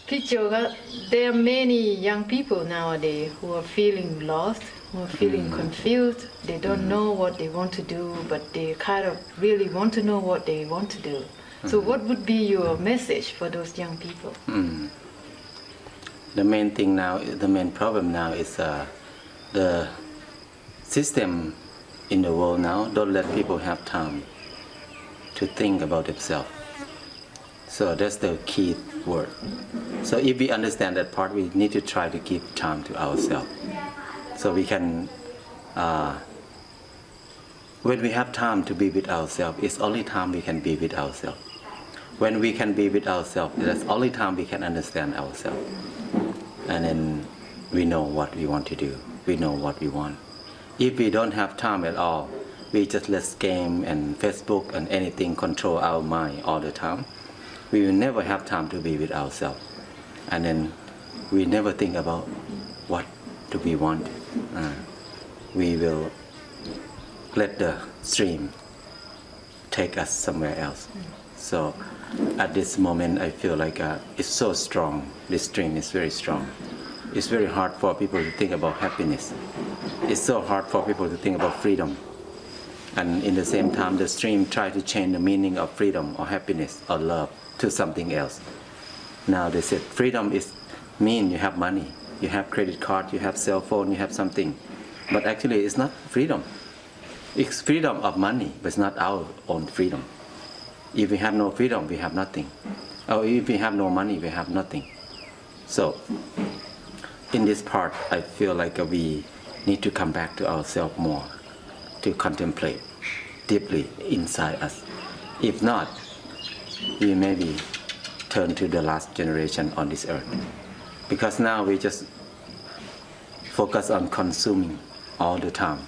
Pichoga, there are many young people nowadays who are feeling lost, who are feeling confused. They don't know what they want to do, but they kind of really want to know what they want to do. So what would be your message for those young people? The main thing now, the main problem now is the system in the world now don't let people have time to think about themselves. So that's the key word. So if we understand that part, we need to try to give time to ourselves. So we can, when we have time to be with ourselves, it's only time we can be with ourselves. When we can be with ourselves, that's only time we can understand ourselves. And then we know what we want to do. We know what we want. If we don't have time at all, we just let game and Facebook and anything control our mind all the time. We will never have time to be with ourselves. And then we never think about what do we want. We will let the stream take us somewhere else. So at this moment, I feel like it's so strong. This stream is very strong. It's very hard for people to think about happiness. It's so hard for people to think about freedom. And in the same time, the stream tries to change the meaning of freedom or happiness or love to something else. Now they said freedom is mean you have money, you have credit card, you have cell phone, you have something. But actually it's not freedom. It's freedom of money, but it's not our own freedom. If we have no freedom, we have nothing. Or if we have no money, we have nothing. So in this part, I feel like we need to come back to ourselves more, to contemplate deeply inside us. If not, we maybe turn to the last generation on this earth. Because now we just focus on consuming all the time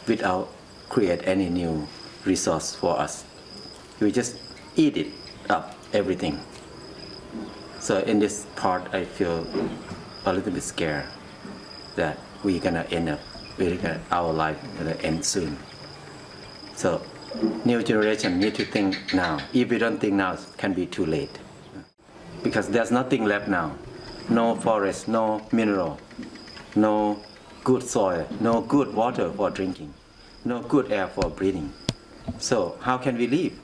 without create any new resource for us. We just eat it up, everything. So in this part, I feel a little bit scared that we're gonna end up, our life gonna end soon. So new generation need to think now. If we don't think now, it can be too late. Because there's nothing left now. No forest, no mineral, no good soil, no good water for drinking, no good air for breathing. So how can we live?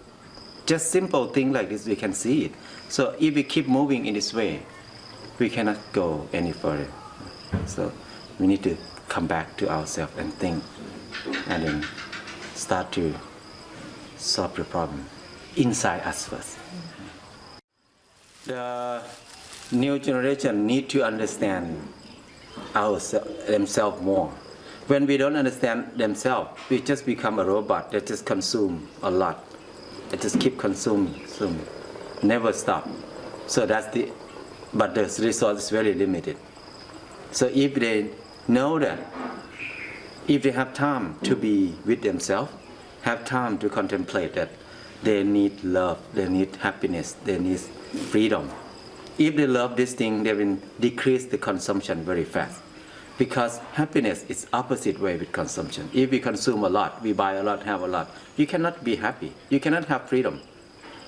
Just simple thing like this, we can see it. So if we keep moving in this way, we cannot go any further. So we need to come back to ourselves and think, and then start to solve the problem inside us first. The new generation need to understand themselves more. When we don't understand themselves, we just become a robot that just consume a lot. It just keep consuming, never stop. So but the resource is very limited. So if they know that, if they have time to be with themselves, have time to contemplate that they need love, they need happiness, they need freedom. If they love this thing, they will decrease the consumption very fast. Because happiness is opposite way with consumption. If we consume a lot, we buy a lot, have a lot, you cannot be happy. You cannot have freedom.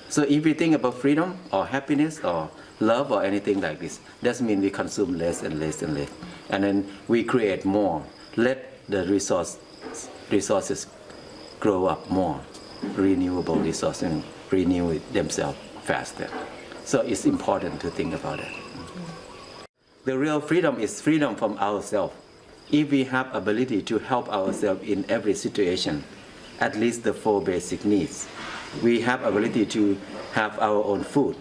So if we think about freedom or happiness or love or anything like this, that means we consume less and less and less. And then we create more. Let the resources grow up more, renewable resources, and renew themselves faster. So it's important to think about it. The real freedom is freedom from ourselves. If we have ability to help ourselves in every situation, at least the 4 basic needs. We have ability to have our own food,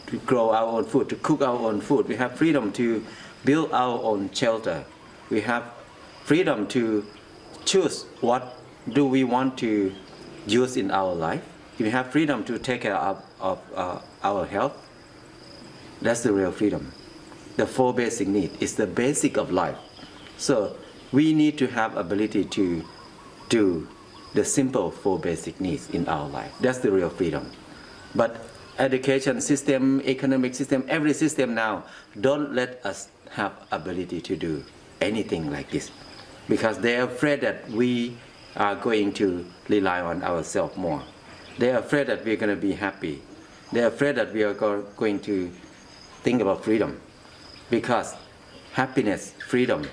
to grow our own food, to cook our own food. We have freedom to build our own shelter. We have freedom to choose what do we want to use in our life. We have freedom to take care of our health. That's the real freedom. The 4 basic needs is the basic of life. So we need to have ability to do the simple 4 basic needs in our life. That's the real freedom. But education system, economic system, every system now don't let us have ability to do anything like this, because they're afraid that we are going to rely on ourselves more. They're afraid that we're going to be happy. They're afraid that we are going to think about freedom. because happiness, freedom,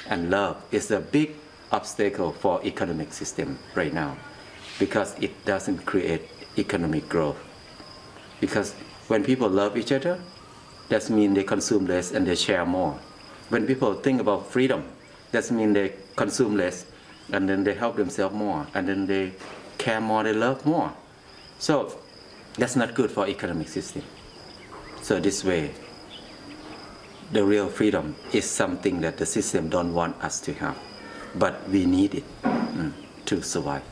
and love is a big obstacle for economic system right now, because it doesn't create economic growth. Because when people love each other, that means they consume less and they share more. When people think about freedom, that means they consume less and then they help themselves more, and then they care more, they love more. So that's not good for economic system. So this way, the real freedom is something that the system don't want us to have, but we need it to survive.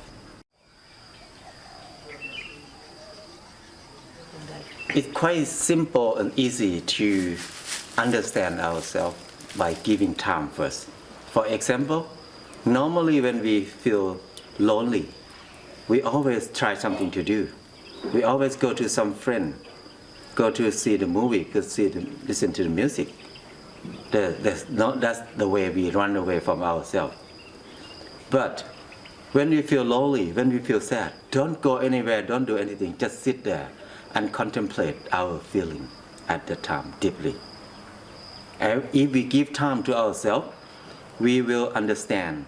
It's quite simple and easy to understand ourselves by giving time first. For example, normally when we feel lonely, we always try something to do. We always go to some friend, go to see the movie, listen to the music. That's the way we run away from ourselves. But when we feel lonely, when we feel sad, don't go anywhere, don't do anything, just sit there and contemplate our feeling at the time deeply. And if we give time to ourselves, we will understand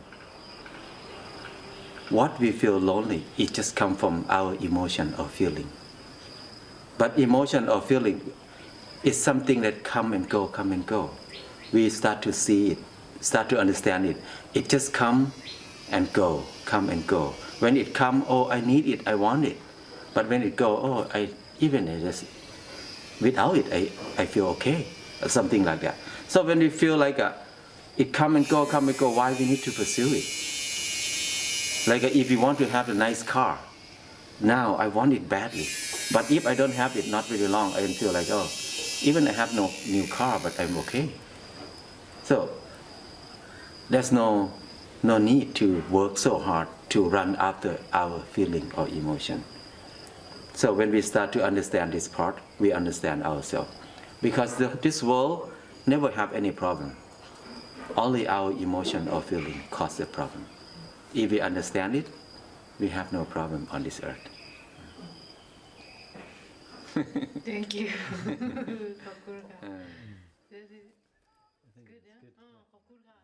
what we feel lonely. It just comes from our emotion or feeling. But emotion or feeling is something that come and go, come and go. We start to see it, start to understand it. It just come and go, come and go. When it come, oh, I need it, I want it. But when it go, oh, without it, I feel okay, or something like that. So when we feel like it come and go, why we need to pursue it? Like if you want to have a nice car, now I want it badly. But if I don't have it, not really long, I can feel like, oh, even I have no new car, but I'm okay. So there's no need to work so hard to run after our feeling or emotion. So when we start to understand this part, we understand ourselves. Because this world never have any problem. Only our emotion or feeling cause the problem. If we understand it, we have no problem on this earth. Thank you. ขอบคุณค่ะ Good, yeah? ขอบคุณค่ะ